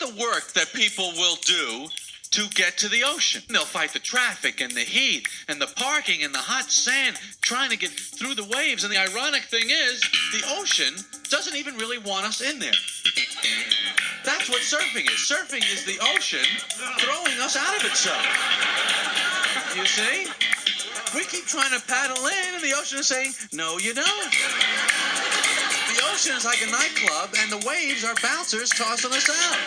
the work that people will do to get to the ocean. They'll fight the traffic and the heat and the parking and the hot sand trying to get through the waves. And the ironic thing is, the ocean doesn't even really want us in there. That's what surfing is. Surfing is the ocean throwing us out of itself. You see? We keep trying to paddle in, and the ocean is saying, no, you don't. The ocean is like a nightclub, and the waves are bouncers tossing us out.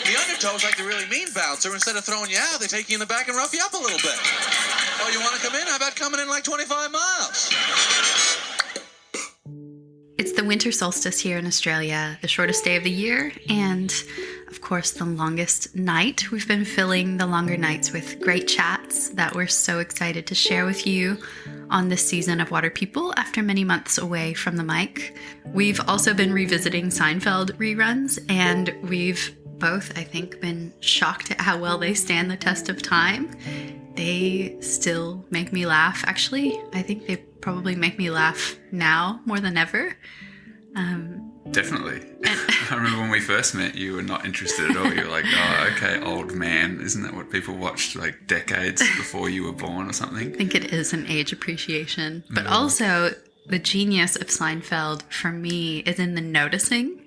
The undertow's like the really mean bouncer. Instead of throwing you out, they take you in the back and rough you up a little bit. Oh, you want to come in? How about coming in like 25 miles? It's the winter solstice here in Australia, the shortest day of the year, and of course the longest night. We've been filling the longer nights with great chats that we're so excited to share with you on this season of Waterpeople after many months away from the mic. We've also been revisiting Seinfeld reruns, and we've both, I think, been shocked at how well they stand the test of time. They still make me laugh. Actually, I think they probably make me laugh now more than ever. Definitely. I remember when we first met, you were not interested at all. You were like, oh, okay, old man. Isn't that what people watched like decades before you were born or something? I think it is an age appreciation. But also, the genius of Seinfeld for me is in the noticing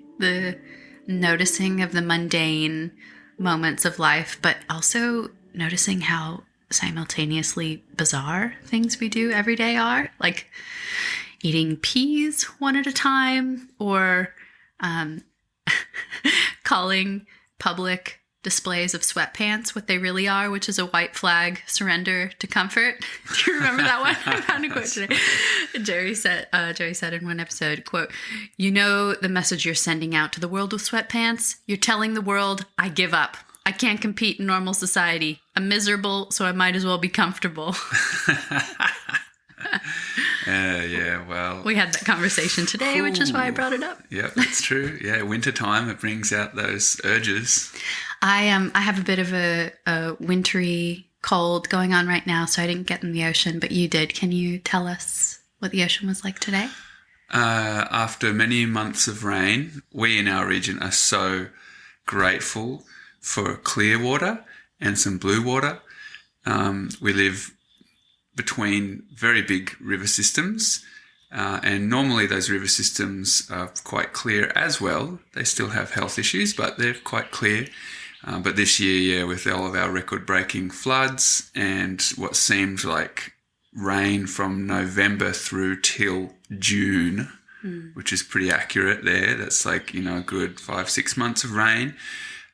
of the mundane moments of life, but also noticing how simultaneously bizarre things we do every day are, like eating peas one at a time, or calling public displays of sweatpants what they really are, which is a white flag surrender to comfort. Do you remember that one? I found a quote today. Jerry said in one episode, quote, "You know the message you're sending out to the world with sweatpants? You're telling the world, I give up. I can't compete in normal society. I'm miserable, so I might as well be comfortable." Yeah, well... We had that conversation today, which is why I brought it up. Yeah, that's true. Yeah, winter time, it brings out those urges. I have a bit of a wintry cold going on right now, so I didn't get in the ocean, but you did. Can you tell us what the ocean was like today? After many months of rain, we in our region are so grateful for clear water and some blue water. We live between very big river systems, and normally those river systems are quite clear as well. They still have health issues, but they're quite clear. But this year, with all of our record-breaking floods and what seemed like rain from November through till June, which is pretty accurate there. That's like, a good 5-6 months of rain.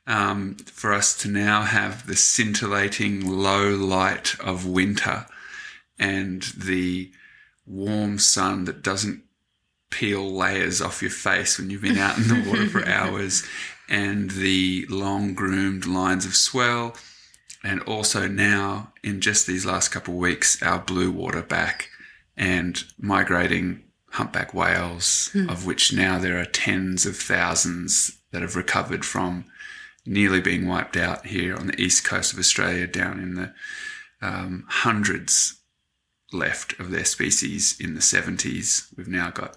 For us to now have the scintillating low light of winter and the warm sun that doesn't peel layers off your face when you've been out in the water for hours, and the long-groomed lines of swell, and also now, in just these last couple of weeks, our blue water back and migrating humpback whales, of which now there are tens of thousands that have recovered from nearly being wiped out here on the east coast of Australia, down in the hundreds left of their species in the 70s. We've now got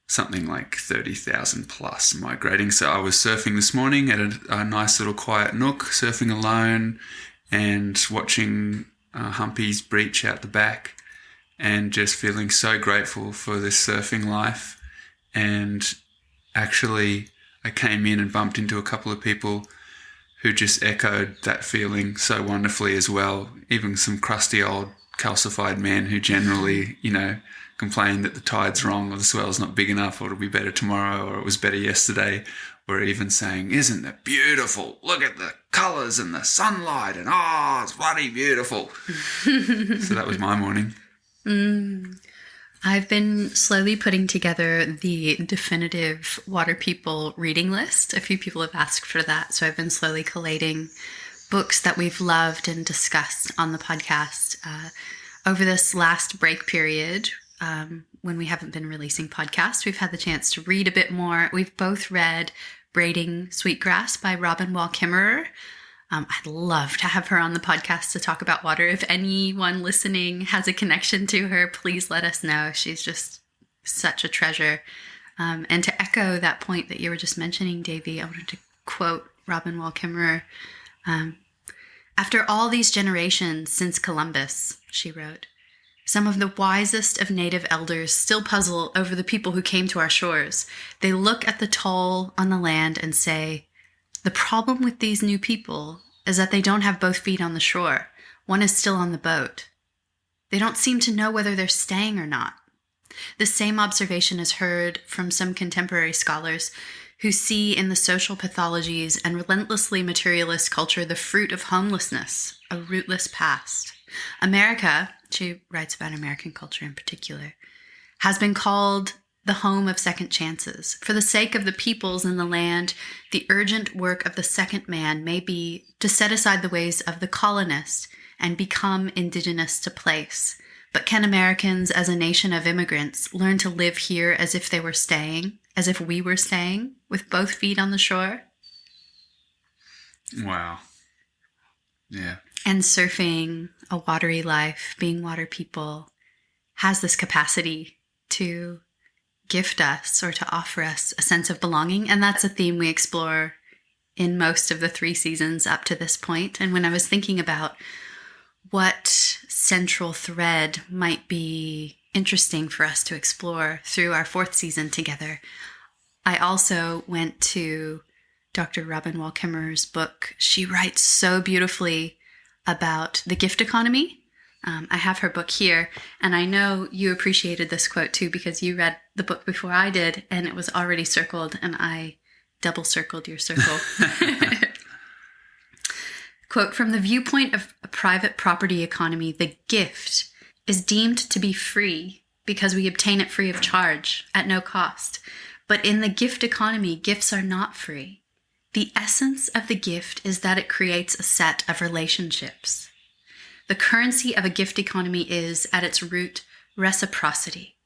something like 30,000 plus migrating. So I was surfing this morning at a nice little quiet nook, surfing alone and watching humpies breach out the back, and just feeling so grateful for this surfing life. And actually, I came in and bumped into a couple of people who just echoed that feeling so wonderfully as well. Even some crusty old calcified men who generally, complain that the tide's wrong, or the swell's not big enough, or it'll be better tomorrow, or it was better yesterday, were even saying, "Isn't it beautiful? Look at the colours and the sunlight, and it's bloody beautiful." So that was my morning. I've been slowly putting together the definitive Waterpeople reading list. A few people have asked for that, so I've been slowly collating books that we've loved and discussed on the podcast. Over this last break period, when we haven't been releasing podcasts, we've had the chance to read a bit more. We've both read Braiding Sweetgrass by Robin Wall Kimmerer. I'd love to have her on the podcast to talk about water. If anyone listening has a connection to her, please let us know. She's just such a treasure. And to echo that point that you were just mentioning, Davey, I wanted to quote Robin Wall Kimmerer. After all these generations since Columbus, she wrote, some of the wisest of native elders still puzzle over the people who came to our shores. They look at the toll on the land and say, the problem with these new people is that they don't have both feet on the shore. One is still on the boat. They don't seem to know whether they're staying or not. The same observation is heard from some contemporary scholars who see in the social pathologies and relentlessly materialist culture the fruit of homelessness, a rootless past. America, she writes about American culture in particular, has been called the home of second chances. For the sake of the peoples and the land, the urgent work of the second man may be to set aside the ways of the colonist and become indigenous to place. But can Americans, as a nation of immigrants, learn to live here as if they were staying, as if we were staying, with both feet on the shore? Wow. Yeah. And surfing, a watery life, being water people, has this capacity to gift us or to offer us a sense of belonging. And that's a theme we explore in most of the 3 seasons up to this point. And when I was thinking about what central thread might be interesting for us to explore through our 4th season together, I also went to Dr. Robin Wall Kimmerer's book. She writes so beautifully about the gift economy. I have her book here, and I know you appreciated this quote too because you read the book before I did, and it was already circled, and I double circled your circle. Quote, from the viewpoint of a private property economy, the gift is deemed to be free because we obtain it free of charge at no cost. But in the gift economy, gifts are not free. The essence of the gift is that it creates a set of relationships. The currency of a gift economy is, at its root, reciprocity.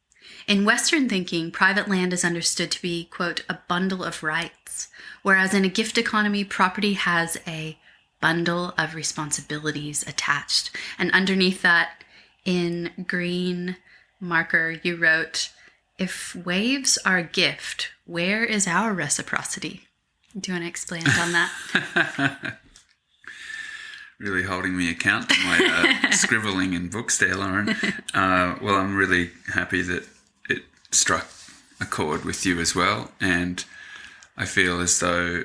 In Western thinking, private land is understood to be, quote, a bundle of rights, whereas in a gift economy, property has a bundle of responsibilities attached. And underneath that, in green marker, you wrote, if waves are a gift, where is our reciprocity? Do you want to expand on that? Really holding me account to my scribbling in books there, Lauren. Well, I'm really happy that it struck a chord with you as well. And I feel as though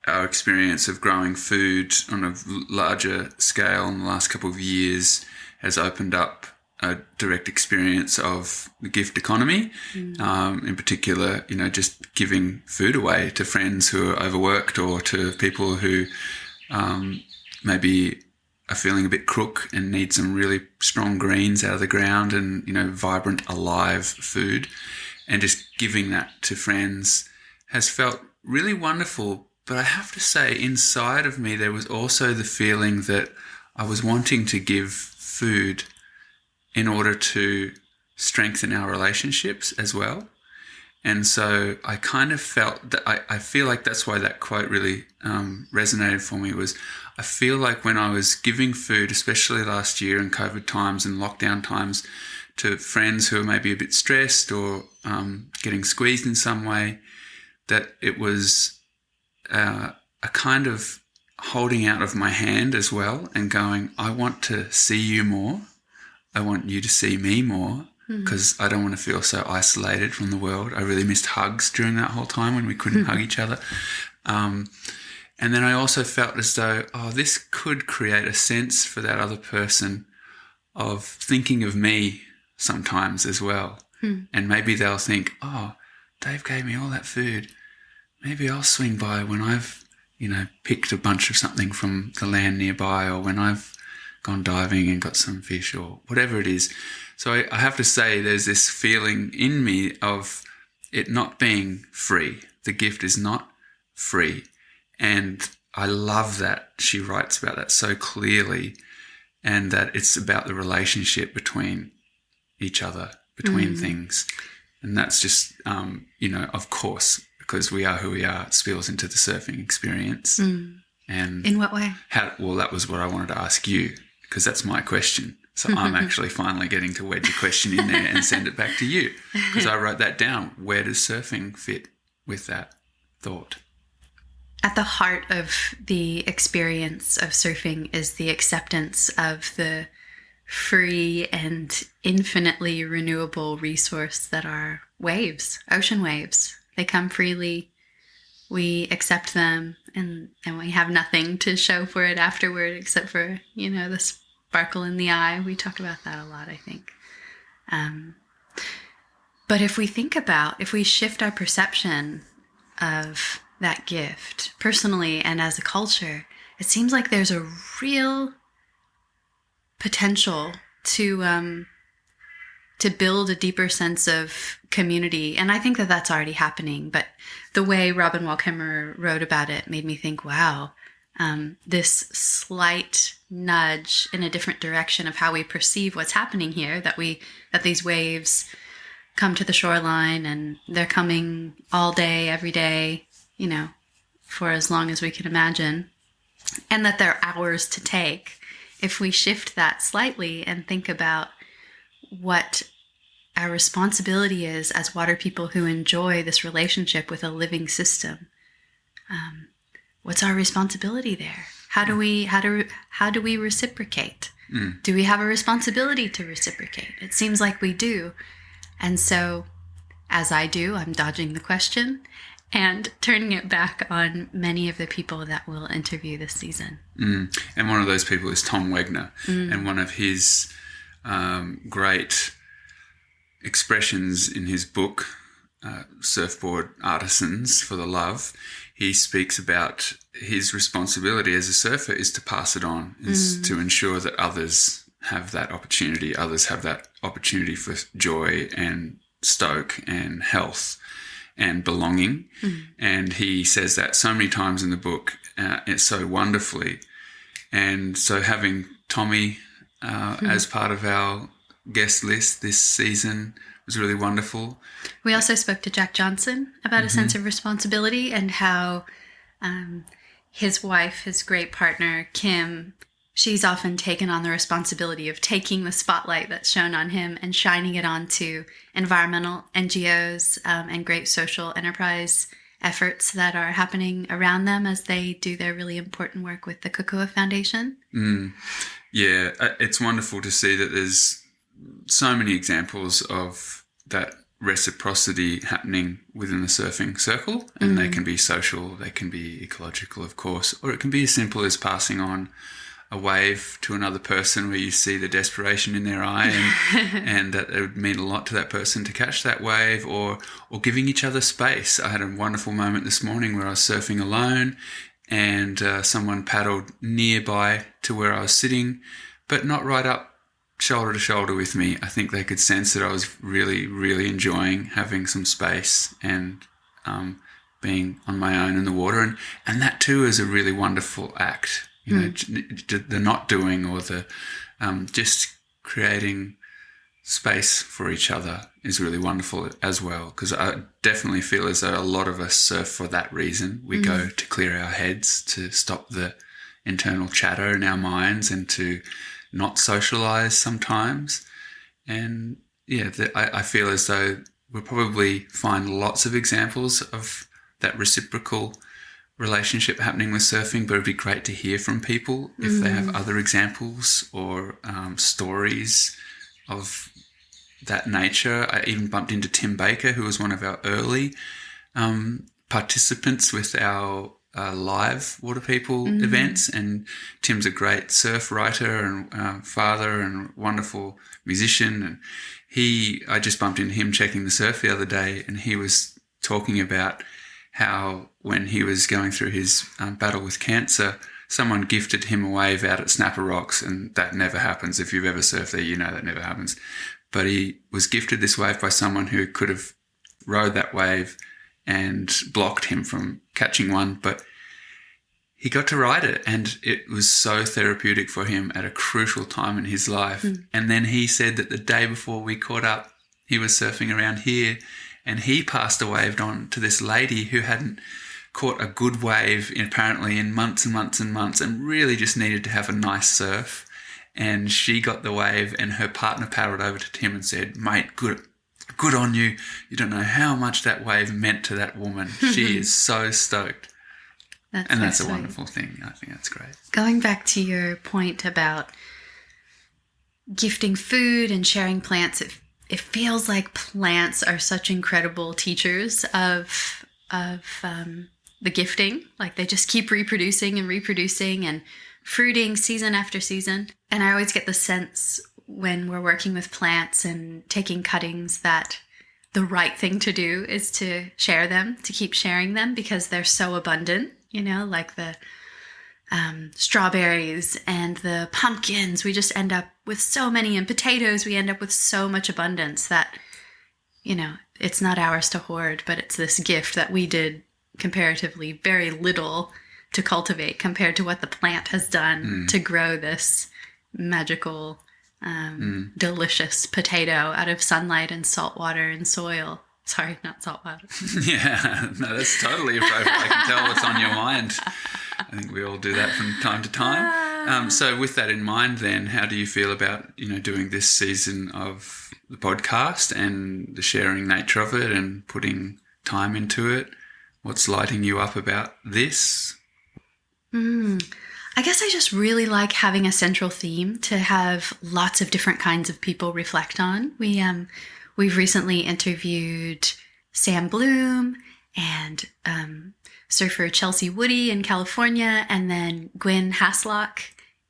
our experience of growing food on a larger scale in the last couple of years has opened up a direct experience of the gift economy. In particular, just giving food away to friends who are overworked or to people who maybe are feeling a bit crook and need some really strong greens out of the ground and, vibrant, alive food. And just giving that to friends has felt really wonderful. But I have to say, inside of me, there was also the feeling that I was wanting to give food in order to strengthen our relationships as well. And so I kind of felt that I feel like that's why that quote really resonated for me was I feel like when I was giving food, especially last year in COVID times and lockdown times, to friends who are maybe a bit stressed or getting squeezed in some way, that it was a kind of holding out of my hand as well and going, I want to see you more. I want you to see me more because I don't want to feel so isolated from the world. I really missed hugs during that whole time when we couldn't hug each other. And then I also felt as though, this could create a sense for that other person of thinking of me sometimes as well. And maybe they'll think, Dave gave me all that food. Maybe I'll swing by when I've, picked a bunch of something from the land nearby or when I've gone diving and got some fish or whatever it is. So I have to say there's this feeling in me of it not being free. The gift is not free. And I love that she writes about that so clearly and that it's about the relationship between each other, between things. And that's just, of course, because we are who we are, it spills into the surfing experience. And in what way? Well, that was what I wanted to ask you, because that's my question. So I'm actually finally getting to wedge a question in there and send it back to you, because I wrote that down. Where does surfing fit with that thought? at the heart of the experience of surfing is the acceptance of the free and infinitely renewable resource that are waves, ocean waves. They come freely. We accept them, and we have nothing to show for it afterward except for, the sparkle in the eye. We talk about that a lot, I think. But if we shift our perception of that gift personally and as a culture, it seems like there's a real potential to build a deeper sense of community. And I think that that's already happening. But the way Robin Wall Kimmerer wrote about it made me think, wow, this slight nudge in a different direction of how we perceive what's happening here, that these waves come to the shoreline and they're coming all day, every day, for as long as we can imagine, and that they're ours to take. If we shift that slightly and think about what our responsibility is as water people who enjoy this relationship with a living system, what's our responsibility there? How do we reciprocate? Do we have a responsibility to reciprocate? It seems like we do. And so, as I do, I'm dodging the question and turning it back on many of the people that we'll interview this season. And one of those people is Tom Wegner. And one of his great expressions in his book, Surfboard Artisans for the Love, he speaks about his responsibility as a surfer is to pass it on, is to ensure that others have that opportunity, for joy and stoke and health and belonging. And he says that so many times in the book, it's so wonderfully. And so having Tommy as part of our guest list this season was really wonderful. We also spoke to Jack Johnson about a sense of responsibility and how his wife, his great partner, Kim, she's often taken on the responsibility of taking the spotlight that's shown on him and shining it onto environmental NGOs and great social enterprise efforts that are happening around them as they do their really important work with the Kukua Foundation. Yeah, it's wonderful to see that there's so many examples of that reciprocity happening within the surfing circle, and they can be social, they can be ecological, of course, or it can be as simple as passing on a wave to another person where you see the desperation in their eye and that it would mean a lot to that person to catch that wave, or giving each other space. I had a wonderful moment this morning where I was surfing alone and someone paddled nearby to where I was sitting, but not right up shoulder to shoulder with me. I think they could sense that I was really, really enjoying having some space and being on my own in the water. And that too is a really wonderful act. The not doing or the just creating space for each other is really wonderful as well, because I definitely feel as though a lot of us surf for that reason. We go to clear our heads, to stop the internal chatter in our minds and to not socialize sometimes. And yeah, I feel as though we'll probably find lots of examples of that reciprocal relationship happening with surfing, but it'd be great to hear from people if they have other examples or stories of that nature. I even bumped into Tim Baker, who was one of our early participants with our live Waterpeople events, and Tim's a great surf writer and father and wonderful musician, and I just bumped into him checking the surf the other day, and he was talking about how when he was going through his battle with cancer, someone gifted him a wave out at Snapper Rocks, and that never happens. If you've ever surfed there, you know that never happens. But he was gifted this wave by someone who could have rode that wave and blocked him from catching one, but he got to ride it, and it was so therapeutic for him at a crucial time in his life. And then he said that the day before we caught up, he was surfing around here, and he passed a wave on to this lady who hadn't caught a good wave apparently in months and months and months, and really just needed to have a nice surf. And she got the wave, and her partner paddled over to Tim and said, "Mate, good on you. You don't know how much that wave meant to that woman. She is so stoked." That's so a sweet. wonderful thing. I think that's great. Going back to your point about gifting food and sharing plants, it feels like plants are such incredible teachers of the gifting. Like they just keep reproducing and fruiting season after season. And I always get the sense when we're working with plants and taking cuttings that the right thing to do is to share them, to keep sharing them because they're so abundant, like the strawberries and the pumpkins. We just end up with so many, and potatoes, we end up with so much abundance that, it's not ours to hoard, but it's this gift that we did comparatively very little to cultivate compared to what the plant has done to grow this magical, delicious potato out of sunlight and salt water and soil. Sorry, not salt water. Yeah, no, that's totally appropriate. I can tell what's on your mind. I think we all do that from time to time. So with that in mind then, how do you feel about, doing this season of the podcast and the sharing nature of it and putting time into it? What's lighting you up about this? I guess I just really like having a central theme to have lots of different kinds of people reflect on. We've recently interviewed Sam Bloom and surfer Chelsea Woody in California, and then Gwyn Haslock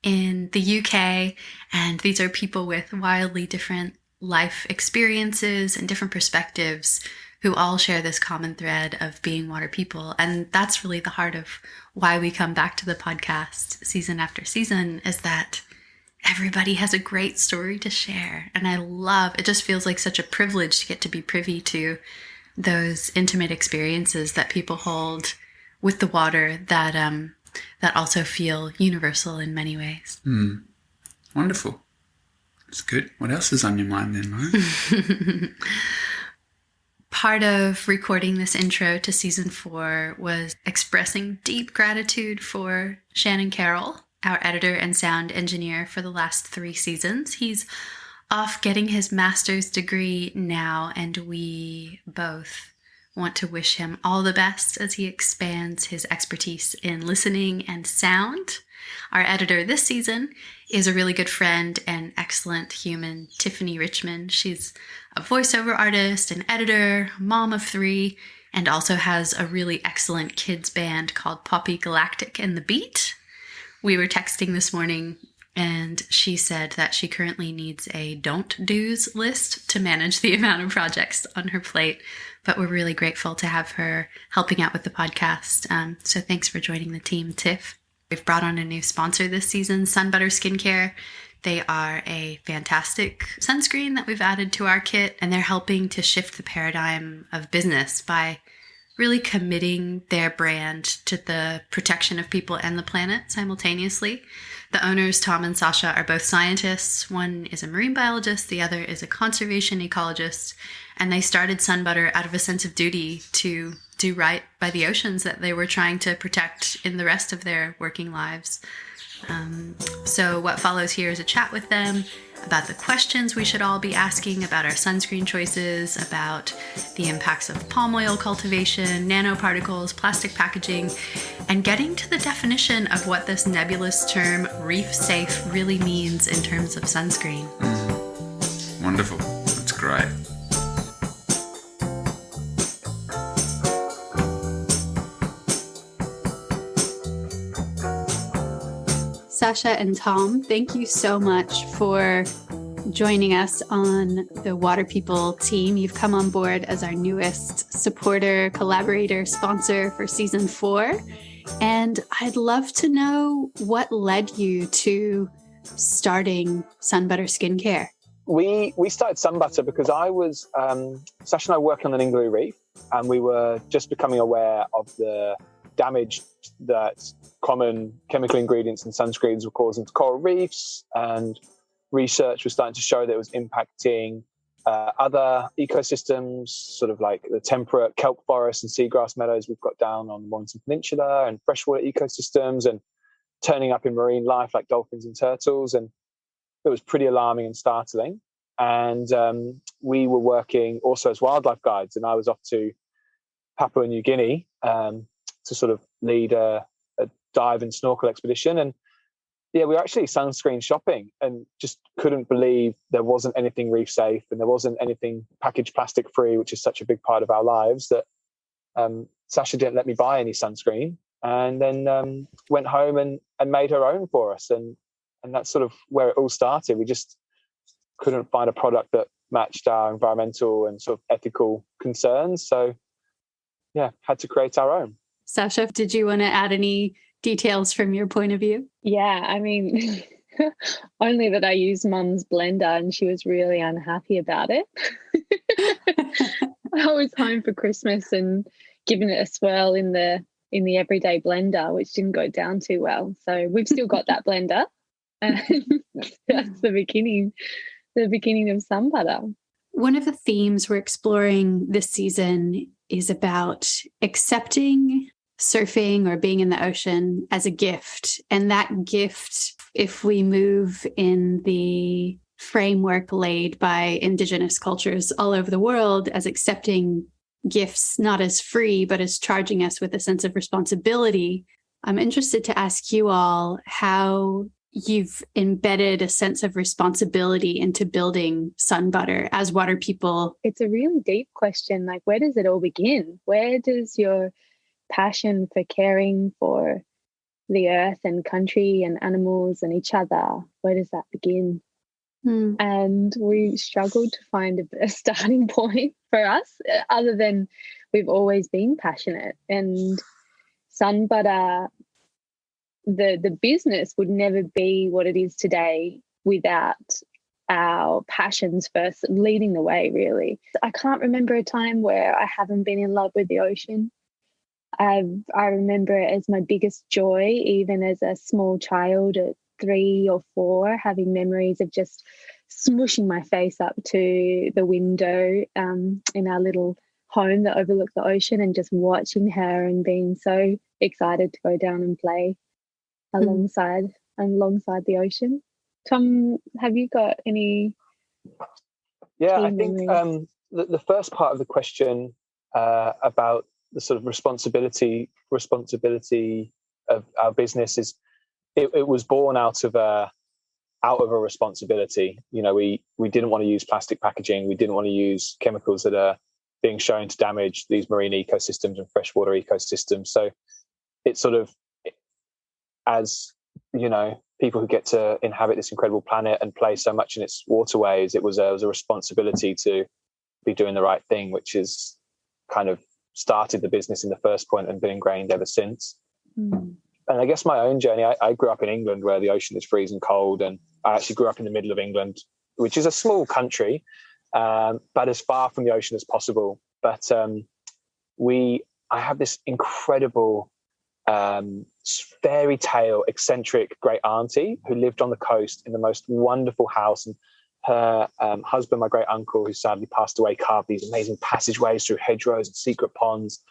in the UK. And these are people with wildly different life experiences and different perspectives who all share this common thread of being water people. And that's really the heart of why we come back to the podcast season after season, is that everybody has a great story to share. And it just feels like such a privilege to get to be privy to those intimate experiences that people hold with the water that also feel universal in many ways. Wonderful. That's good. What else is on your mind then, Lauren? Part of recording this intro to season 4 was expressing deep gratitude for Shannon Carroll, our editor and sound engineer for the last 3 seasons. He's off getting his master's degree now, and we both want to wish him all the best as he expands his expertise in listening and sound. Our editor this season is a really good friend and excellent human, Tiffany Richmond. She's a voiceover artist, an editor, mom of 3, and also has a really excellent kids band called Poppy Galactic and the Beat. We were texting this morning, and she said that she currently needs a don't-dos list to manage the amount of projects on her plate, but we're really grateful to have her helping out with the podcast. So thanks for joining the team, Tiff. We've brought on a new sponsor this season, Sunbutter Skincare. They are a fantastic sunscreen that we've added to our kit, and they're helping to shift the paradigm of business by really committing their brand to the protection of people and the planet simultaneously. The owners, Tom and Sasha, are both scientists. One is a marine biologist, the other is a conservation ecologist, and they started Sunbutter out of a sense of duty to do right by the oceans that they were trying to protect in the rest of their working lives. So what follows here is a chat with them about the questions we should all be asking about our sunscreen choices, about the impacts of palm oil cultivation, nanoparticles, plastic packaging, and getting to the definition of what this nebulous term reef safe really means in terms of sunscreen. Wonderful. That's great. Sasha and Tom, thank you so much for joining us on the Waterpeople team. You've come on board as our newest supporter, collaborator, sponsor for season 4. And I'd love to know what led you to starting Sunbutter Skincare. We started Sunbutter because Sasha and I working on an Ingaloo Reef, and we were just becoming aware of the damage that common chemical ingredients in sunscreens were causing to coral reefs, and research was starting to show that it was impacting other ecosystems, sort of like the temperate kelp forests and seagrass meadows we've got down on the Mornington Peninsula, and freshwater ecosystems, and turning up in marine life like dolphins and turtles. And it was pretty alarming and startling. And we were working also as wildlife guides, and I was off to Papua New Guinea to sort of lead a dive and snorkel expedition. And yeah, we were actually sunscreen shopping and just couldn't believe there wasn't anything reef safe and there wasn't anything packaged plastic free, which is such a big part of our lives, that Sasha didn't let me buy any sunscreen, and then went home and made her own for us. And that's sort of where it all started. We just couldn't find a product that matched our environmental and sort of ethical concerns. So yeah, had to create our own. Sasha, did you want to add any details from your point of view? Yeah, I mean, only that I used Mum's blender and she was really unhappy about it. I was home for Christmas and giving it a swirl in the everyday blender, which didn't go down too well. So we've still got that blender, and that's the beginning of Sun Butter. One of the themes we're exploring this season is about accepting surfing or being in the ocean as a gift. And that gift, if we move in the framework laid by Indigenous cultures all over the world, as accepting gifts not as free, but as charging us with a sense of responsibility, I'm interested to ask you all how you've embedded a sense of responsibility into building Sun Butter as water people. It's a really deep question. Like, where does it all begin? Where does your passion for caring for the earth and country and animals and each other, where does that begin? And we struggled to find a starting point for us, other than we've always been passionate. And Sun Butter, the business would never be what it is today without our passions first leading the way, really. I can't remember a time where I haven't been in love with the ocean. I remember it as my biggest joy, even as a small child at 3 or 4, having memories of just smushing my face up to the window in our little home that overlooked the ocean and just watching her and being so excited to go down and play alongside the ocean. Tom, have you got any? Yeah, I think the first part of the question about the sort of responsibility of our business is it was born out of a responsibility. You know, we didn't want to use plastic packaging. We didn't want to use chemicals that are being shown to damage these marine ecosystems and freshwater ecosystems. So it's sort of, as you know, people who get to inhabit this incredible planet and play so much in its waterways, it was a responsibility to be doing the right thing, which is kind of started the business in the first point and been ingrained ever since. And I guess my own journey, I grew up in England where the ocean is freezing cold, and I actually grew up in the middle of England, which is a small country, but as far from the ocean as possible. But I have this incredible fairy tale eccentric great auntie who lived on the coast in the most wonderful house, and her husband, my great uncle, who sadly passed away, carved these amazing passageways through hedgerows and secret ponds.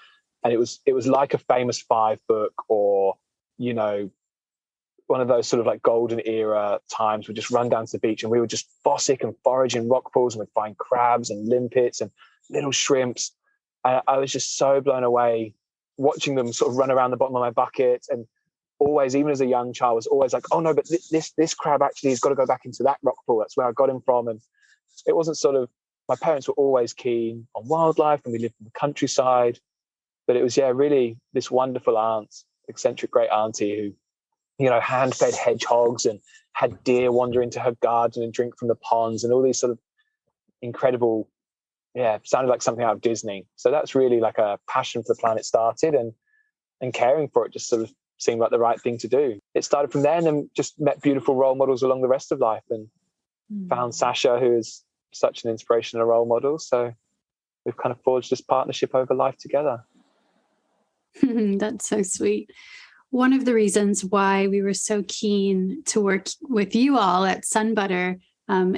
And it was like a famous 5 book, or, you know, one of those sort of like golden era times. We'd just run down to the beach and we would just fossick and forage in rock pools, and we'd find crabs and limpets and little shrimps. And I was just so blown away watching them sort of run around the bottom of my bucket. And always, even as a young child, was always like, oh no, but this crab actually has got to go back into that rock pool. That's where I got him from. And it wasn't sort of, my parents were always keen on wildlife and we lived in the countryside. But it was, really this wonderful aunt, eccentric great auntie who, you know, hand-fed hedgehogs and had deer wander into her garden and drink from the ponds and all these sort of incredible, sounded like something out of Disney. So that's really like a passion for the planet started, and caring for it just sort of seemed like the right thing to do. It started from then, and just met beautiful role models along the rest of life, and found Sasha, who is such an inspiration and a role model. So we've kind of forged this partnership over life together. That's so sweet. One of the reasons why we were so keen to work with you all at Sun Butter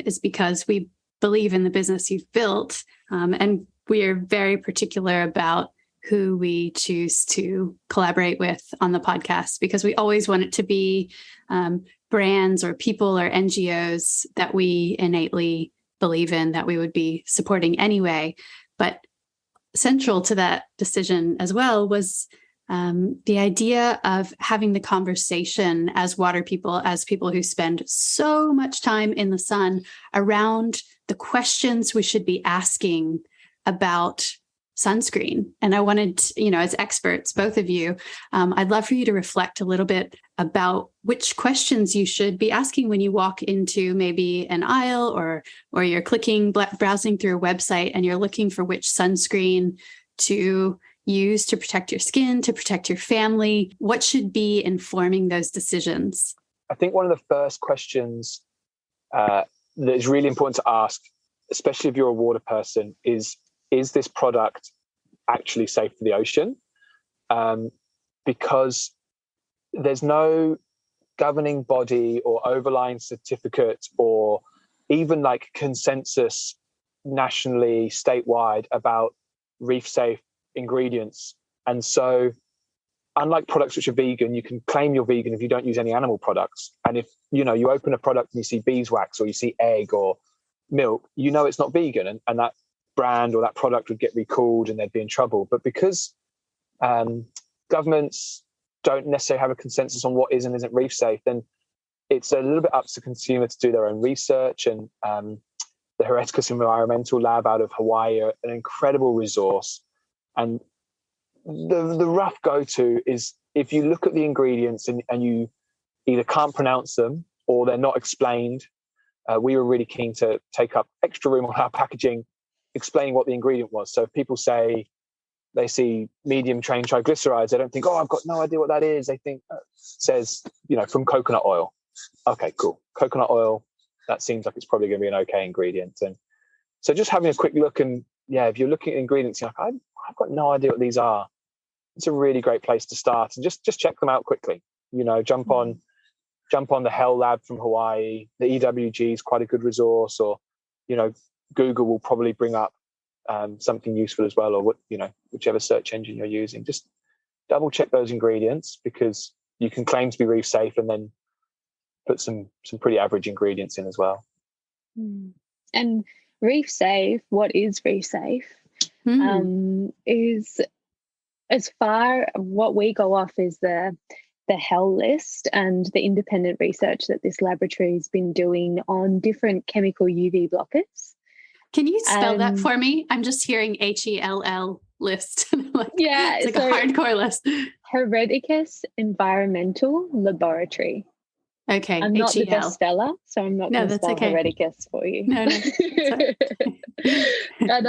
is because we believe in the business you've built, and we are very particular about who we choose to collaborate with on the podcast, because we always want it to be brands or people or NGOs that we innately believe in, that we would be supporting anyway. But central to that decision as well was the idea of having the conversation as water people, as people who spend so much time in the sun, around the questions we should be asking about sunscreen. And I wanted, as experts, both of you, I'd love for you to reflect a little bit about which questions you should be asking when you walk into maybe an aisle or you're browsing through a website and you're looking for which sunscreen to use to protect your skin, to protect your family. What should be informing those decisions? I think one of the first questions that is really important to ask, especially if you're a water person, is this product actually safe for the ocean? Because there's no governing body or overlying certificate or even like consensus nationally, statewide about reef safe ingredients. And so unlike products which are vegan, you can claim you're vegan if you don't use any animal products. And if you open a product and you see beeswax or you see egg or milk, it's not vegan, and that brand or that product would get recalled and they'd be in trouble. But because governments don't necessarily have a consensus on what is and isn't reef safe, then it's a little bit up to the consumer to do their own research. And the Heretics Environmental Lab out of Hawaii are an incredible resource. And the rough go-to is if you look at the ingredients and you either can't pronounce them or they're not explained. We were really keen to take up extra room on our packaging explaining what the ingredient was. So if people say they see medium chain triglycerides, they don't think, I've got no idea what that is. They think it says, from coconut oil. Okay, cool. Coconut oil, that seems like it's probably going to be an okay ingredient. And so just having a quick look, and if you're looking at ingredients, you're like, I've got no idea what these are. It's a really great place to start, and just check them out quickly. Jump on the Hell Lab from Hawaii. The EWG is quite a good resource, or Google will probably bring up something useful as well, or whichever search engine you're using. Just double check those ingredients, because you can claim to be reef safe and then put some pretty average ingredients in as well. And reef safe, what is reef safe? Is, as far what we go off is the HEL list and the independent research that this laboratory has been doing on different chemical UV blockers. Can you spell that for me? I'm just hearing HELL list. Yeah, it's like a hardcore list. Heretics Environmental Laboratory. Okay, I'm not the best speller, so I'm not going to spell Heretics for you. No. But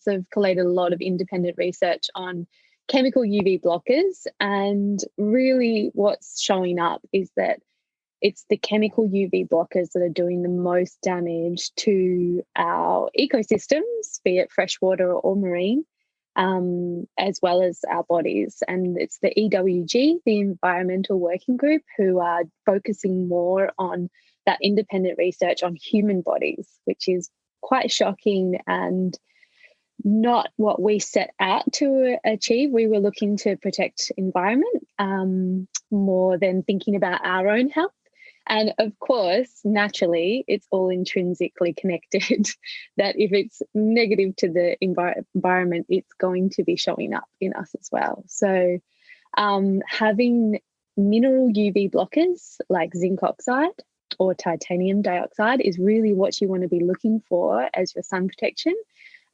they've collated a lot of independent research on chemical UV blockers, and really what's showing up is that it's the chemical UV blockers that are doing the most damage to our ecosystems, be it freshwater or marine, as well as our bodies. And it's the EWG, the Environmental Working Group, who are focusing more on that independent research on human bodies, which is quite shocking and not what we set out to achieve. We were looking to protect environment more than thinking about our own health. And of course, naturally, it's all intrinsically connected that if it's negative to the environment, it's going to be showing up in us as well. So having mineral UV blockers like zinc oxide or titanium dioxide is really what you want to be looking for as your sun protection.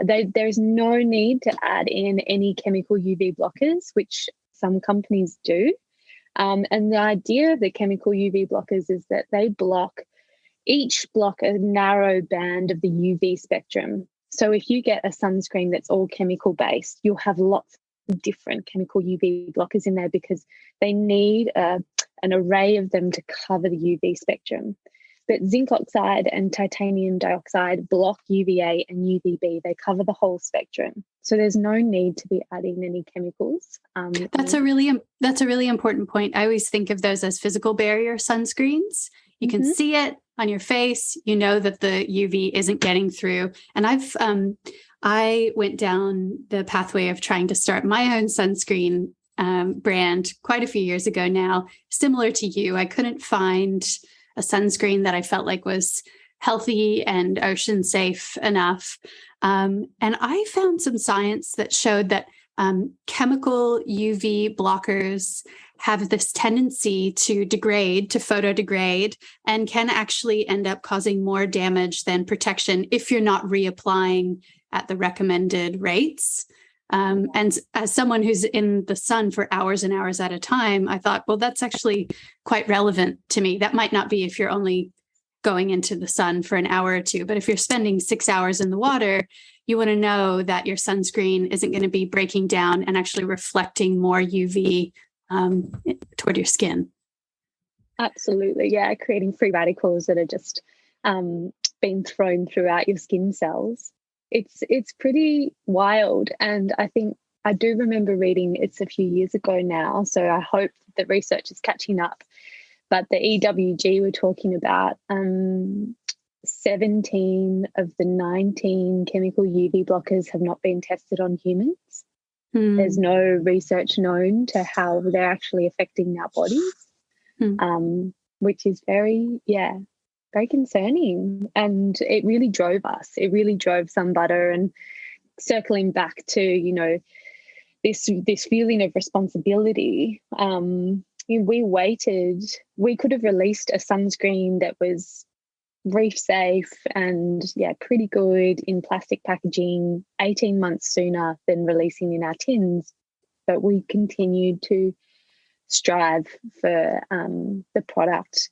There's no need to add in any chemical UV blockers, which some companies do. And the idea of the chemical UV blockers is that they each block a narrow band of the UV spectrum. So if you get a sunscreen that's all chemical based, you'll have lots of different chemical UV blockers in there because they need an array of them to cover the UV spectrum. But zinc oxide and titanium dioxide block UVA and UVB. They cover the whole spectrum. So there's no need to be adding any chemicals. That's a really important point. I always think of those as physical barrier sunscreens. You can see it on your face. You know that the UV isn't getting through. And I went down the pathway of trying to start my own sunscreen brand quite a few years ago now. Similar to you, I couldn't find a sunscreen that I felt like was healthy and ocean safe enough. And I found some science that showed that chemical UV blockers have this tendency to degrade, to photodegrade, and can actually end up causing more damage than protection if you're not reapplying at the recommended rates. And as someone who's in the sun for hours and hours at a time, I thought, well, that's actually quite relevant to me. That might not be if you're only going into the sun for an hour or two, but if you're spending 6 hours in the water, you want to know that your sunscreen isn't going to be breaking down and actually reflecting more UV toward your skin. Absolutely. Yeah. Creating free radicals that are just being thrown throughout your skin cells. It's pretty wild. And I think I do remember reading, it's a few years ago now, so I hope that research is catching up. But the EWG were talking about 17 of the 19 chemical UV blockers have not been tested on humans. There's no research known to how they're actually affecting our bodies, which is very concerning. And it really drove us. It really drove Sunbutter. And circling back to, you know, this feeling of responsibility, we waited. We could have released a sunscreen that was reef safe and pretty good in plastic packaging 18 months sooner than releasing in our tins, but we continued to strive for the product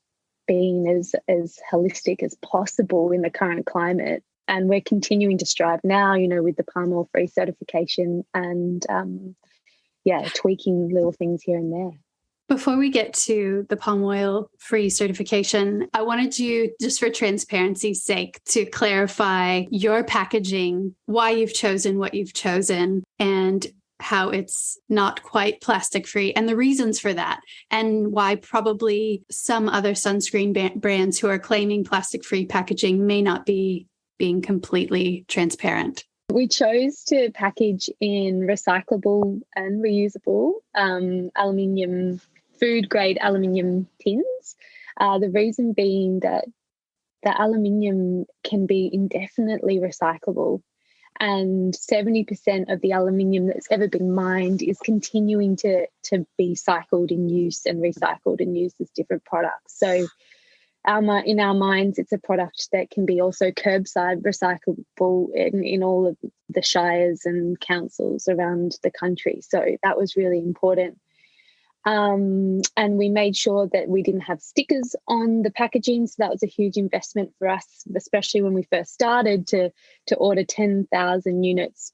being as holistic as possible in the current climate. And we're continuing to strive now, you know, with the palm oil free certification and tweaking little things here and there. Before we get to the palm oil free certification, I wanted you, just for transparency's sake, to clarify your packaging, why you've chosen what you've chosen, and how it's not quite plastic free, and the reasons for that, and why probably some other sunscreen brands who are claiming plastic free packaging may not be being completely transparent. We chose to package in recyclable and reusable aluminium, food grade aluminium tins. The reason being that the aluminium can be indefinitely recyclable, and 70% of the aluminium that's ever been mined is continuing to be cycled in use and recycled and used as different products. So in our minds, it's a product that can be also curbside recyclable in all of the shires and councils around the country. So that was really important. And we made sure that we didn't have stickers on the packaging. So that was a huge investment for us, especially when we first started to order 10,000 units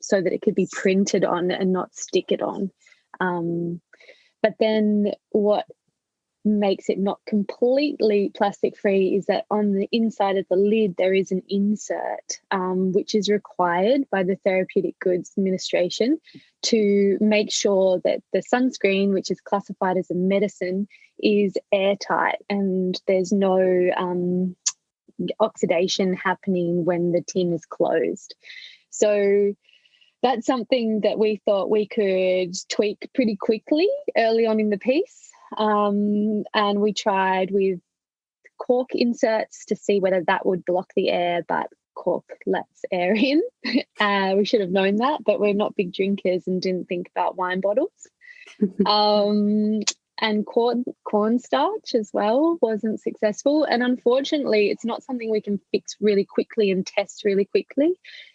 so that it could be printed on and not stick it on. But then what makes it not completely plastic free is that on the inside of the lid there is an insert which is required by the Therapeutic Goods Administration to make sure that the sunscreen, which is classified as a medicine, is airtight and there's no oxidation happening when the tin is closed. So that's something that we thought we could tweak pretty quickly early on in the piece. And we tried with cork inserts to see whether that would block the air, but cork lets air in. We should have known that, but we're not big drinkers and didn't think about wine bottles. And cornstarch as well wasn't successful. And unfortunately, it's not something we can fix really quickly and test really quickly.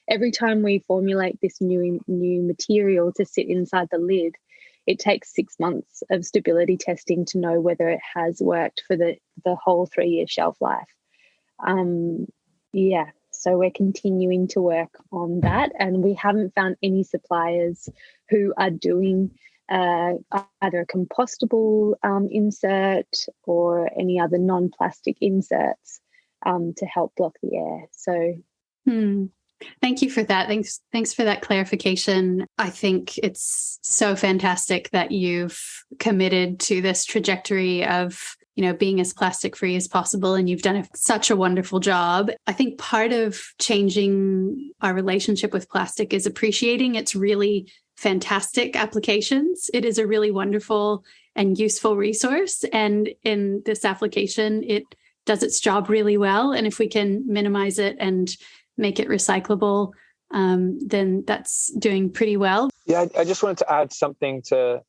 Every time we formulate this new material to sit inside the lid, it takes 6 months of stability testing to know whether it has worked for the whole 3-year shelf life. So we're continuing to work on that, and we haven't found any suppliers who are doing either a compostable insert or any other non-plastic inserts to help block the air. So. Thank you for that. Thanks for that clarification. I think it's so fantastic that you've committed to this trajectory of, you know, being as plastic free as possible, and you've done such a wonderful job. I think part of changing our relationship with plastic is appreciating its really fantastic applications. It is a really wonderful and useful resource, and in this application, it does its job really well. And if we can minimize it and make it recyclable, then that's doing pretty well. Yeah, I just wanted to add something to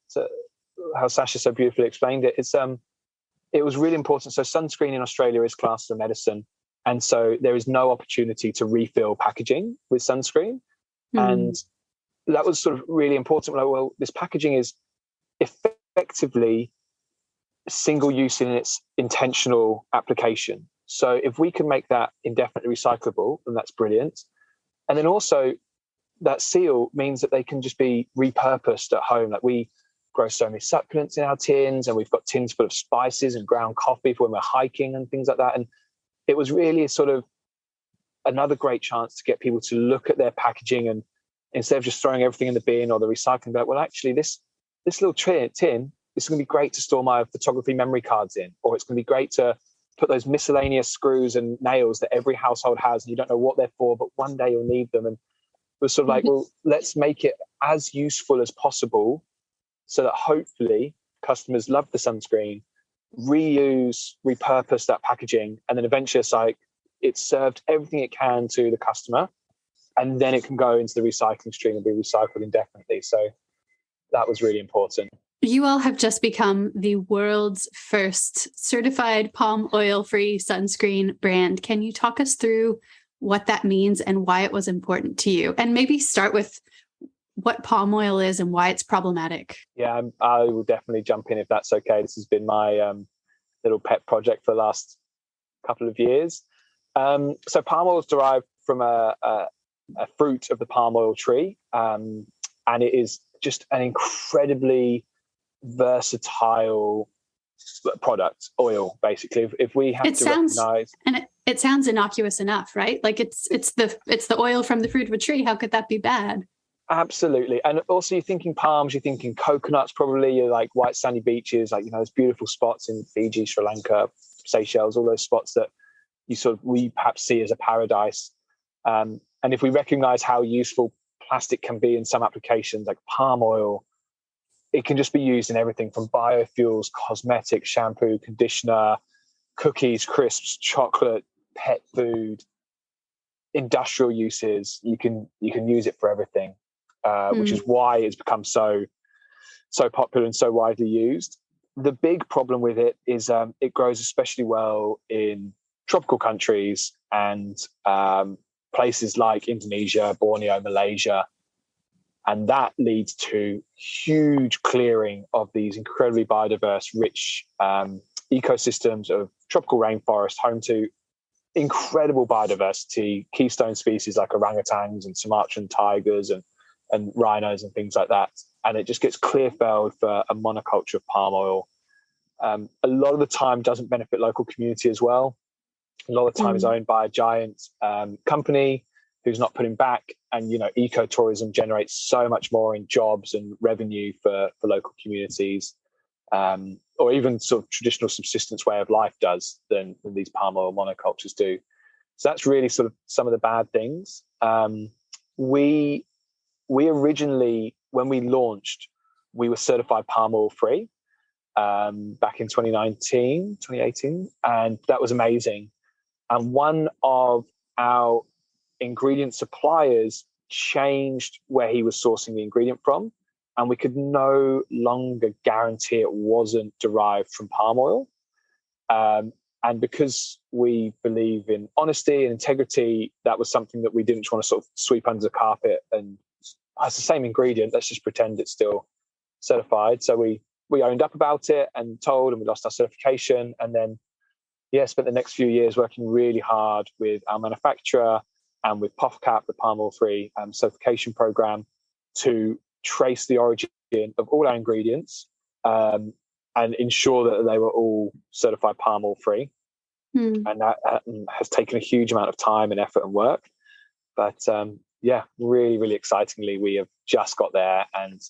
how Sasha so beautifully explained it. It was really important. So sunscreen in Australia is classed as a medicine. And so there is no opportunity to refill packaging with sunscreen. And that was sort of really important. Well, this packaging is effectively single use in its intentional application. So if we can make that indefinitely recyclable, then that's brilliant. And then also that seal means that they can just be repurposed at home. Like we grow so many succulents in our tins, and we've got tins full of spices and ground coffee for when we're hiking and things like that. And it was really sort of another great chance to get people to look at their packaging, and instead of just throwing everything in the bin or the recycling bin, well, actually this little tin, it's going to be great to store my photography memory cards in, or it's going to be great to put those miscellaneous screws and nails that every household has, and you don't know what they're for, but one day you'll need them. And it was sort of like, well, let's make it as useful as possible so that hopefully customers love the sunscreen, reuse, repurpose that packaging, and then eventually it's like it's served everything it can to the customer, and then it can go into the recycling stream and be recycled indefinitely. So that was really important. You all have just become the world's first certified palm oil-free sunscreen brand. Can you talk us through what that means and why it was important to you? And maybe start with what palm oil is and why it's problematic. Yeah, I will definitely jump in if that's okay. This has been my little pet project for the last couple of years. So palm oil is derived from a fruit of the palm oil tree, and it is just an incredibly versatile product, oil, basically. If we have recognize, and it sounds innocuous enough, right? Like it's the oil from the fruit of a tree. How could that be bad? Absolutely. And also you're thinking palms, you're thinking coconuts, probably. You're like white sandy beaches, like, those beautiful spots in Fiji, Sri Lanka, Seychelles, all those spots that we perhaps see as a paradise. And if we recognize how useful plastic can be in some applications, like palm oil, it can just be used in everything from biofuels, cosmetics, shampoo, conditioner, cookies, crisps, chocolate, pet food, industrial uses. You can use it for everything, which is why it's become so popular and so widely used. The big problem with it is it grows especially well in tropical countries and places like Indonesia, Borneo, Malaysia. And that leads to huge clearing of these incredibly biodiverse, rich ecosystems of tropical rainforest, home to incredible biodiversity, keystone species like orangutans and Sumatran tigers and rhinos and things like that. And it just gets clear-felled for a monoculture of palm oil. A lot of the time doesn't benefit local community as well. A lot of the time is owned by a giant company who's not putting back. And, ecotourism generates so much more in jobs and revenue for local communities, or even sort of traditional subsistence way of life does than these palm oil monocultures do. So that's really sort of some of the bad things. We originally, when we launched, we were certified palm oil free back in 2018, and that was amazing. And one of our ingredient suppliers changed where he was sourcing the ingredient from, and we could no longer guarantee it wasn't derived from palm oil. And because we believe in honesty and integrity, that was something that we didn't want to sort of sweep under the carpet. And it's the same ingredient, let's just pretend it's still certified. So we owned up about it and told, and we lost our certification. And then, spent the next few years working really hard with our manufacturer and with POFCAP, the palm oil free certification program, to trace the origin of all our ingredients and ensure that they were all certified palm oil free. And that has taken a huge amount of time and effort and work. But really, really excitingly, we have just got there. And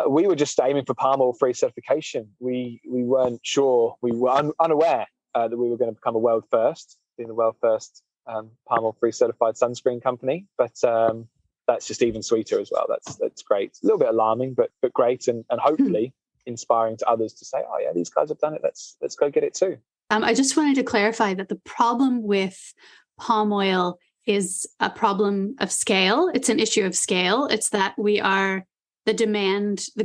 we were just aiming for palm oil free certification. We weren't sure, we were unaware that we were going to become a world first, being the world first palm oil free certified sunscreen company. But that's just even sweeter as well. That's great. A little bit alarming, but great, and hopefully inspiring to others to say, oh yeah, these guys have done it. Let's go get it too. I just wanted to clarify that the problem with palm oil is a problem of scale. It's an issue of scale. It's that the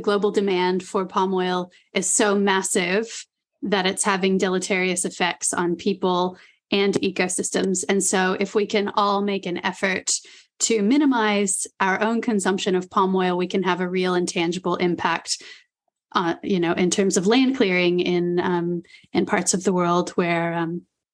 global demand for palm oil is so massive that it's having deleterious effects on people and ecosystems. And so if we can all make an effort to minimize our own consumption of palm oil, we can have a real and tangible impact, in terms of land clearing in parts of the world where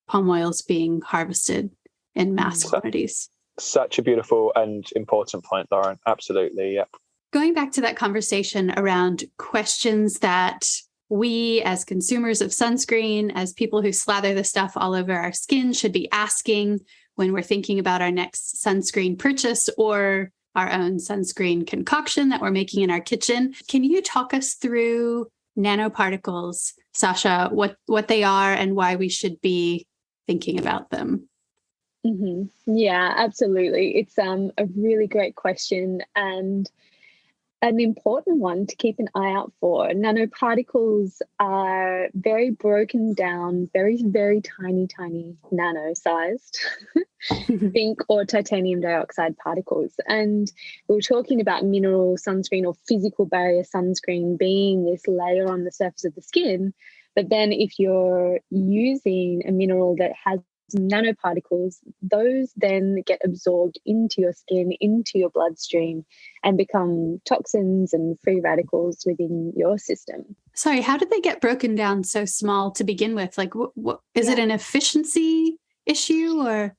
palm oil is being harvested in mass quantities. Such a beautiful and important point, Lauren. Absolutely. Yep. Going back to that conversation around questions that we as consumers of sunscreen, as people who slather the stuff all over our skin, should be asking when we're thinking about our next sunscreen purchase or our own sunscreen concoction that we're making in our kitchen. Can you talk us through nanoparticles, Sasha, what they are and why we should be thinking about them? Mm-hmm. Yeah, absolutely. It's a really great question and an important one to keep an eye out for. Nanoparticles are very broken down, very, very tiny, nano-sized zinc or titanium dioxide particles. And we were talking about mineral sunscreen or physical barrier sunscreen being this layer on the surface of the skin. But then if you're using a mineral that has nanoparticles, those then get absorbed into your skin, into your bloodstream, and become toxins and free radicals within your system. Sorry, how did they get broken down so small to begin with? Like, what is it an efficiency issue or?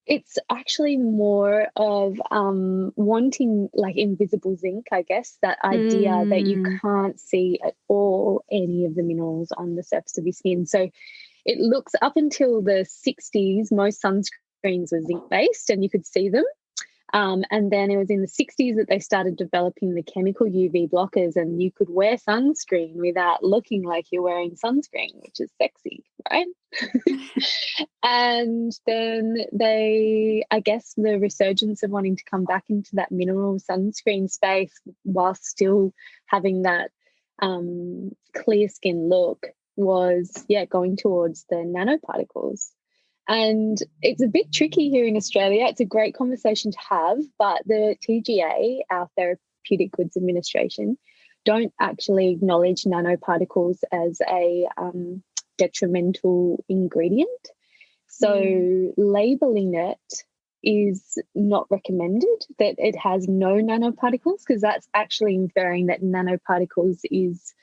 It's actually more of wanting like invisible zinc, I guess, that idea that you can't see at all any of the minerals on the surface of your skin. So it looks up until the 60s, most sunscreens were zinc-based and you could see them. And then it was in the 60s that they started developing the chemical UV blockers and you could wear sunscreen without looking like you're wearing sunscreen, which is sexy, right? And then I guess the resurgence of wanting to come back into that mineral sunscreen space while still having that clear skin look was going towards the nanoparticles. And it's a bit tricky here in Australia. It's a great conversation to have, but the TGA, our Therapeutic Goods Administration, don't actually acknowledge nanoparticles as a detrimental ingredient. So labeling it is not recommended, that it has no nanoparticles, because that's actually inferring that nanoparticles is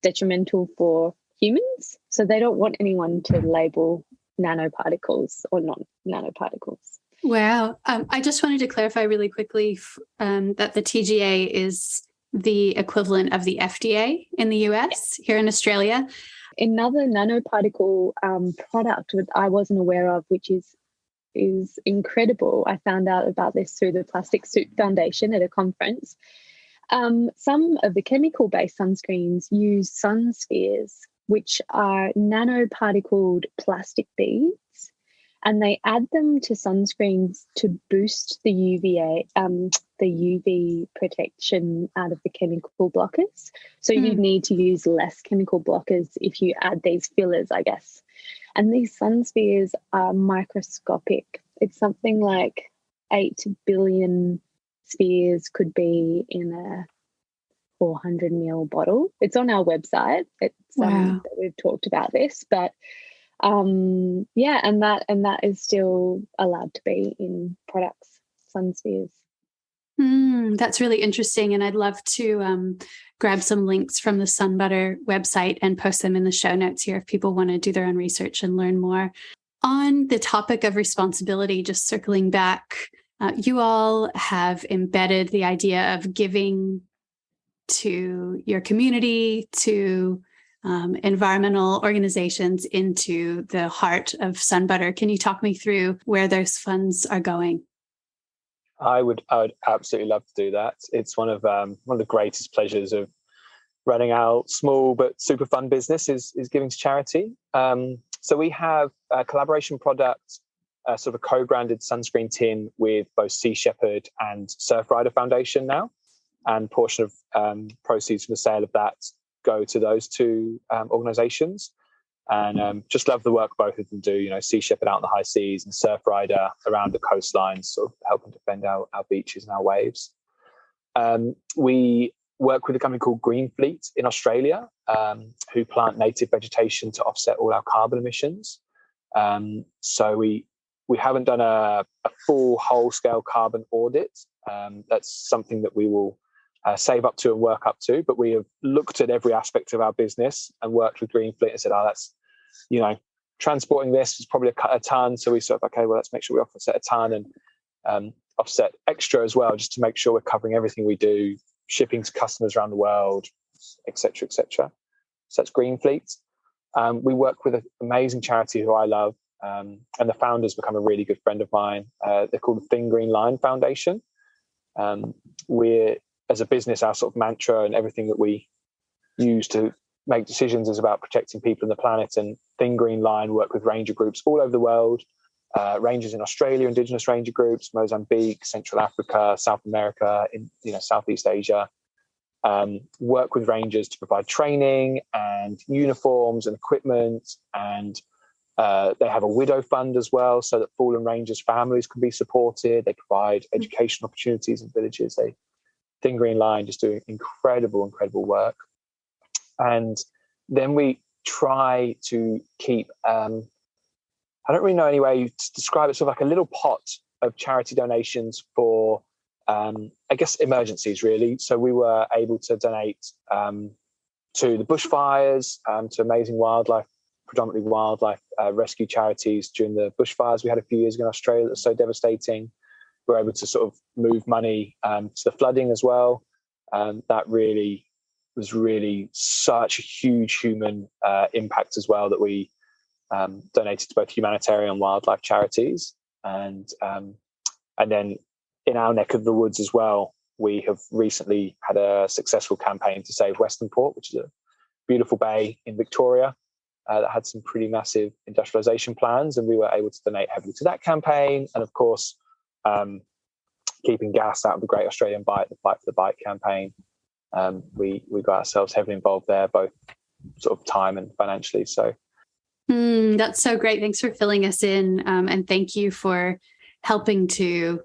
detrimental for humans. So they don't want anyone to label nanoparticles or non-nanoparticles. Wow. I just wanted to clarify really quickly that the TGA is the equivalent of the FDA in the US, here in Australia. Another nanoparticle product that I wasn't aware of, which is incredible. I found out about this through the Plastic Soup Foundation at a conference. Some of the chemical-based sunscreens use sun spheres, which are nanoparticled plastic beads, and they add them to sunscreens to boost the UV protection out of the chemical blockers. So you need to use less chemical blockers if you add these fillers, I guess. And these sun spheres are microscopic. It's something like 8 billion spheres could be in a 400 ml bottle. It's on our website. It's that we've talked about this, but and that is still allowed to be in products, sun spheres. That's really interesting, and I'd love to grab some links from the Sun Butter website and post them in the show notes here if people want to do their own research and learn more. On the topic of responsibility, just circling back, you all have embedded the idea of giving to your community, to environmental organizations into the heart of Sun Butter. Can you talk me through where those funds are going? I would absolutely love to do that. It's one of the greatest pleasures of running our small but super fun business is giving to charity. So we have a collaboration product, sort of a co-branded sunscreen tin with both Sea Shepherd and Surfrider Foundation now, and portion of proceeds from the sale of that go to those two organizations. And just love the work both of them do, sea shepherd out in the high seas and surf rider around the coastlines, sort of helping defend our beaches and our waves. We work with a company called Green Fleet in Australia, who plant native vegetation to offset all our carbon emissions. So we haven't done a full whole-scale carbon audit. That's something that we will save up to and work up to, but we have looked at every aspect of our business and worked with Green Fleet and said, that's, transporting this is probably a ton. So we sort of, okay, well, let's make sure we offset a ton and offset extra as well, just to make sure we're covering everything we do, shipping to customers around the world, et cetera, et cetera. So that's Green Fleet. We work with an amazing charity who I love, and the founders become a really good friend of mine. They're called the Thin Green Line Foundation. We're, as a business, our sort of mantra and everything that we use to make decisions is about protecting people and the planet. And Thin Green Line work with ranger groups all over the world, rangers in Australia, indigenous ranger groups, Mozambique, Central Africa, South America, in Southeast Asia. Work with rangers to provide training and uniforms and equipment, and they have a widow fund as well, so that fallen rangers' families can be supported. They provide education opportunities in villages. Thin Green Line just doing incredible work. And then we try to keep, I don't really know any way to describe it, sort of like a little pot of charity donations for, I guess, emergencies, really. So we were able to donate to the bushfires, to amazing wildlife, predominantly wildlife rescue charities during the bushfires we had a few years ago in Australia that were so devastating. We were able to sort of move money to the flooding as well. That really was such a huge human impact as well, that we donated to both humanitarian and wildlife charities. And then in our neck of the woods as well, we have recently had a successful campaign to save Western Port, which is a beautiful bay in Victoria that had some pretty massive industrialization plans, and we were able to donate heavily to that campaign. And of course, keeping gas out of the Great Australian Bight, the Fight for the Bight campaign. We got ourselves heavily involved there, both sort of time and financially. So that's so great. Thanks for filling us in. And thank you for helping to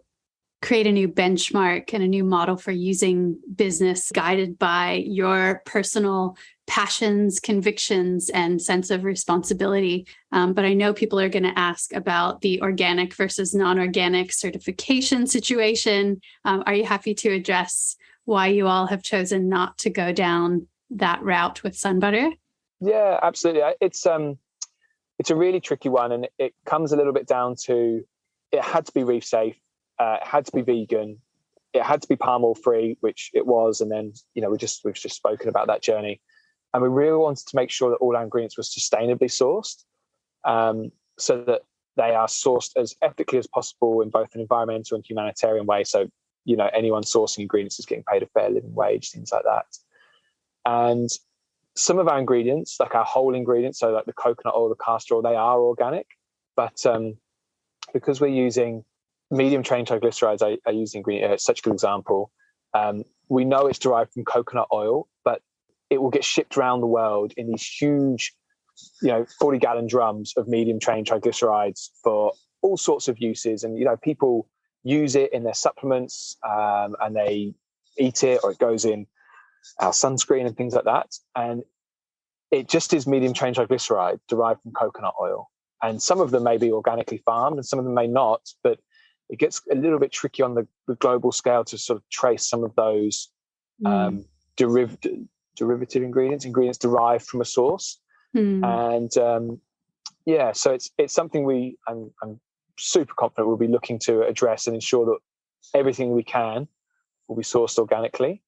create a new benchmark and a new model for using business guided by your personal passions, convictions, and sense of responsibility. But I know people are going to ask about the organic versus non-organic certification situation. Are you happy to address why you all have chosen not to go down that route with Sunbutter? Yeah, absolutely. It's a really tricky one, and it comes a little bit down to, it had to be reef safe, it had to be vegan, it had to be palm oil free, which it was. And then we've just spoken about that journey, and we really wanted to make sure that all our ingredients were sustainably sourced, so that they are sourced as ethically as possible in both an environmental and humanitarian way. So anyone sourcing ingredients is getting paid a fair living wage, things like that. And some of our ingredients, like our whole ingredients, so like the coconut oil, the castor oil, they are organic. But because we're using medium chain triglycerides, I use the ingredient, it's such a good example. We know it's derived from coconut oil, but it will get shipped around the world in these huge, 40-gallon drums of medium chain triglycerides for all sorts of uses. And, people use it in their supplements, and they eat it, or it goes in our sunscreen and things like that. And it just is medium chain triglyceride derived from coconut oil. And some of them may be organically farmed and some of them may not, but it gets a little bit tricky on the global scale to sort of trace some of those derivative ingredients derived from a source. And so it's something I'm super confident we'll be looking to address and ensure that everything we can will be sourced organically.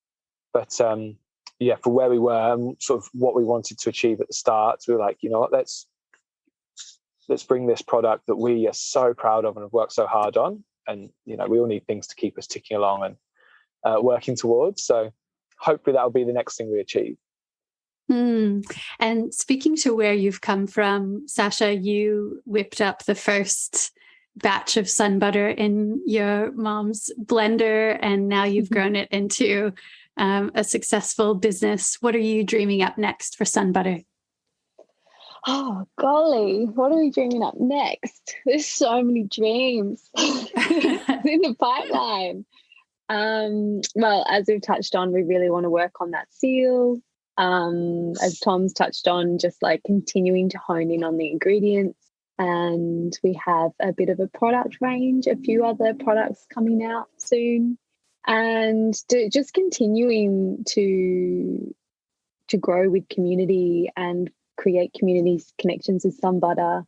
But for where we were and sort of what we wanted to achieve at the start, we were like, you know what, let's bring this product that we are so proud of and have worked so hard on. And, we all need things to keep us ticking along and working towards. So hopefully that'll be the next thing we achieve. And speaking to where you've come from, Sasha, you whipped up the first batch of Sunbutter in your mom's blender, and now you've grown it into a successful business. What are you dreaming up next for Sunbutter? Oh, golly, what are we dreaming up next? There's so many dreams in the pipeline. Well, as we've touched on, we really want to work on that seal. As Tom's touched on, just like continuing to hone in on the ingredients. And we have a bit of a product range, a few other products coming out soon. And just continuing to grow with community and create community connections with Sun Butter.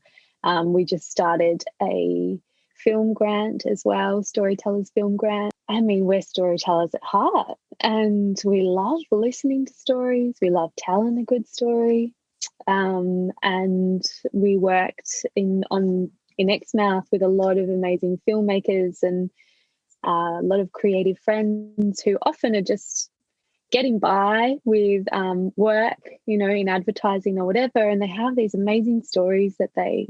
We just started a film grant as well, Storytellers Film Grant. I mean, we're storytellers at heart, and we love listening to stories. We love telling a good story. And we worked in Exmouth with a lot of amazing filmmakers and a lot of creative friends who often are just getting by with work, in advertising or whatever, and they have these amazing stories that they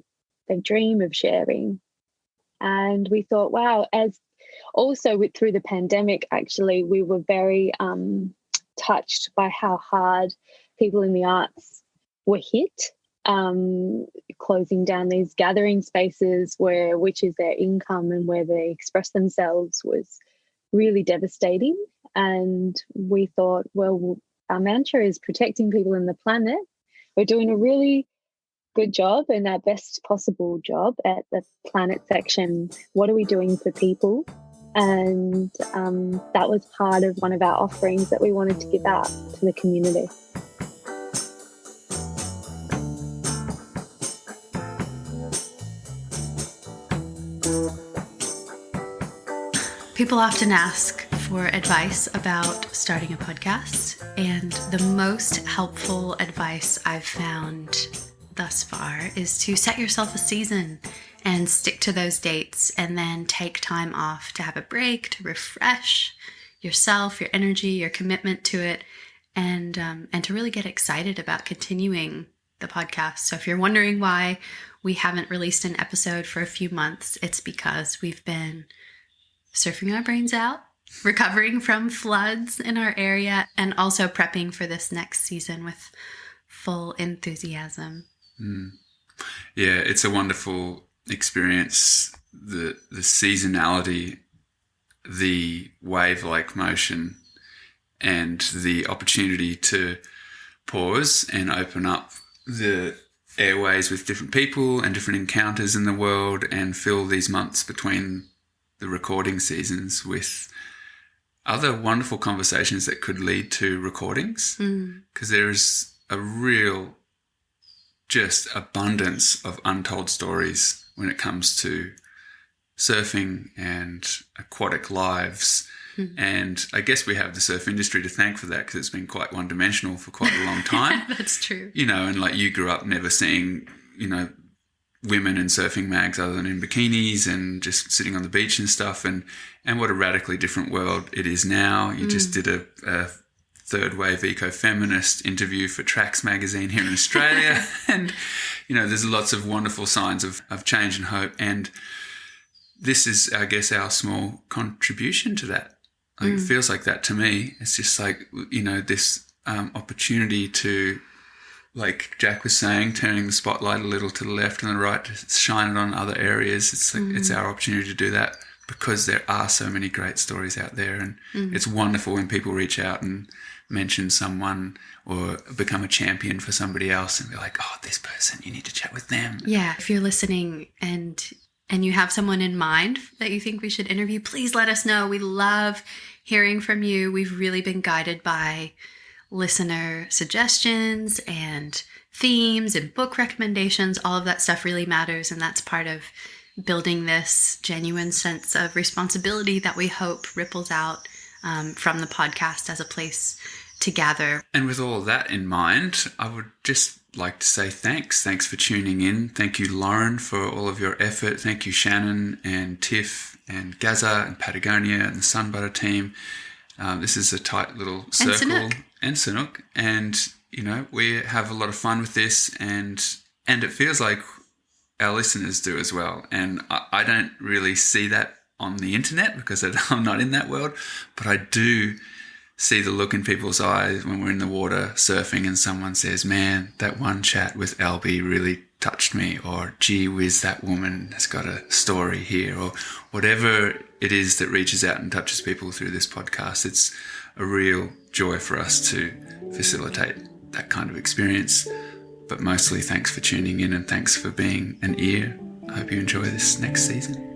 dream of sharing. And we thought, wow, as also through the pandemic, actually, we were very touched by how hard people in the arts were hit, closing down these gathering spaces which is their income and where they express themselves was really devastating. And we thought, well, our mantra is protecting people and the planet. We're doing a really good job and our best possible job at the planet section. What are we doing for people? And that was part of one of our offerings that we wanted to give out to the community. People often ask for advice about starting a podcast, and the most helpful advice I've found thus far is to set yourself a season and stick to those dates, and then take time off to have a break, to refresh yourself, your energy, your commitment to it, and to really get excited about continuing the podcast. So if you're wondering why we haven't released an episode for a few months, it's because we've been surfing our brains out, recovering from floods in our area, and also prepping for this next season with full enthusiasm. Yeah, it's a wonderful experience. The seasonality, the wave-like motion, and the opportunity to pause and open up the airways with different people and different encounters in the world, and fill these months between the recording seasons with other wonderful conversations that could lead to recordings, because there's a real just abundance of untold stories when it comes to surfing and aquatic lives. And I guess we have the surf industry to thank for that, because it's been quite one-dimensional for quite a long time. That's true. And like you grew up never seeing, women in surfing mags other than in bikinis and just sitting on the beach and stuff. And what a radically different world it is now. You just did a third wave eco-feminist interview for Tracks magazine here in Australia. And, there's lots of wonderful signs of change and hope. And this is, I guess, our small contribution to that. It feels like that to me. It's just like, this opportunity to, like Jack was saying, turning the spotlight a little to the left and the right to shine it on other areas. It's like it's our opportunity to do that, because there are so many great stories out there. And it's wonderful when people reach out and mention someone or become a champion for somebody else and be like, oh, this person, you need to chat with them. Yeah, if you're listening and you have someone in mind that you think we should interview, please let us know. We love hearing from you. We've really been guided by listener suggestions and themes and book recommendations. All of that stuff really matters, and that's part of building this genuine sense of responsibility that we hope ripples out from the podcast as a place to gather. And with all of that in mind, I would just like to say thanks. Thanks for tuning in. Thank you, Lauren, for all of your effort. Thank you, Shannon and Tiff and Gaza and Patagonia and the Sun Butter team. This is a tight little circle. And Sanook. And, we have a lot of fun with this, and it feels like our listeners do as well. And I don't really see that on the internet because I'm not in that world, but I do see the look in people's eyes when we're in the water surfing and someone says, man, that one chat with Albie really touched me, or gee whiz, that woman has got a story here, or whatever it is that reaches out and touches people through this podcast. It's a real joy for us to facilitate that kind of experience. But mostly thanks for tuning in and thanks for being an ear. I hope you enjoy this next season.